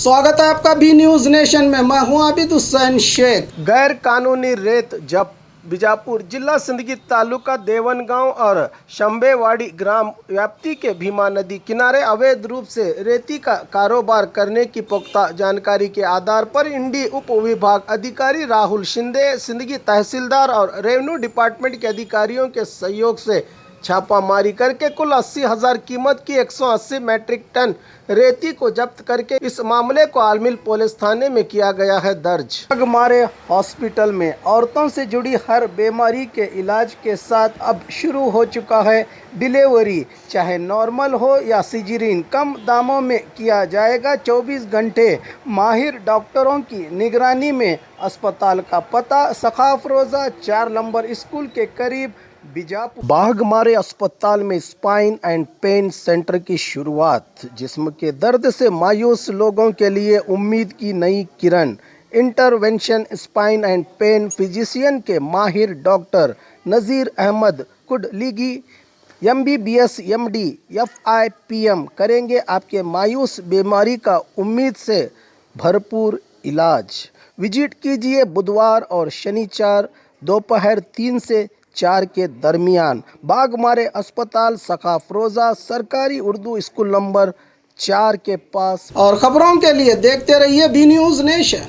स्वागत है आपका बी न्यूज़ नेशन में। मैं हूं आबिद हुसैन शेख। गैर कानूनी रेत जब्त। बीजापुर जिला सिंदगी तालुका देवन गांव और शंबेवाड़ी ग्राम व्याप्ति के भीमा नदी किनारे अवैध रूप से रेती का कारोबार करने की पुख्ता जानकारी के आधार पर इंडी उप विभाग अधिकारी राहुल शिंदे, सिंदगी तहसीलदार और रेवेन्यू डिपार्टमेंट के अधिकारियों के सहयोग से छापामारी करके कुल 80,000 कीमत की 180 मैट्रिक टन रेती को जब्त करके इस मामले को आलमिल पुलिस थाने में किया गया है दर्ज। बाघमारे हॉस्पिटल में औरतों से जुड़ी हर बीमारी के इलाज के साथ अब शुरू हो चुका है डिलीवरी, चाहे नॉर्मल हो या सिजेरियन, कम दामों में किया जाएगा। 24 घंटे माहिर डॉक्टरों की निगरानी में। अस्पताल का पता सखाफ रोजा 4 नंबर स्कूल के करीब बीजापुर। बाघमारे अस्पताल में स्पाइन एंड पेन सेंटर की शुरुआत। जिस्म के दर्द से मायूस लोगों के लिए उम्मीद की नई किरण। Intervention spine and pain physician के माहिर doctor Nazir Ahmad Kudligi MBBS MD FIPM करेंगे आपके मायूस बीमारी का उम्मीद से भरपूर इलाज। विजिट कीजिए बुधवार और शनिवार दोपहर 3 से 4 के दरमियान। बाघमारे अस्पताल सखाफ रोजा सरकारी उर्दू स्कूल नंबर 4 के पास। और खबरों के लिए देखते रहिए बी न्यूज़ नेशन।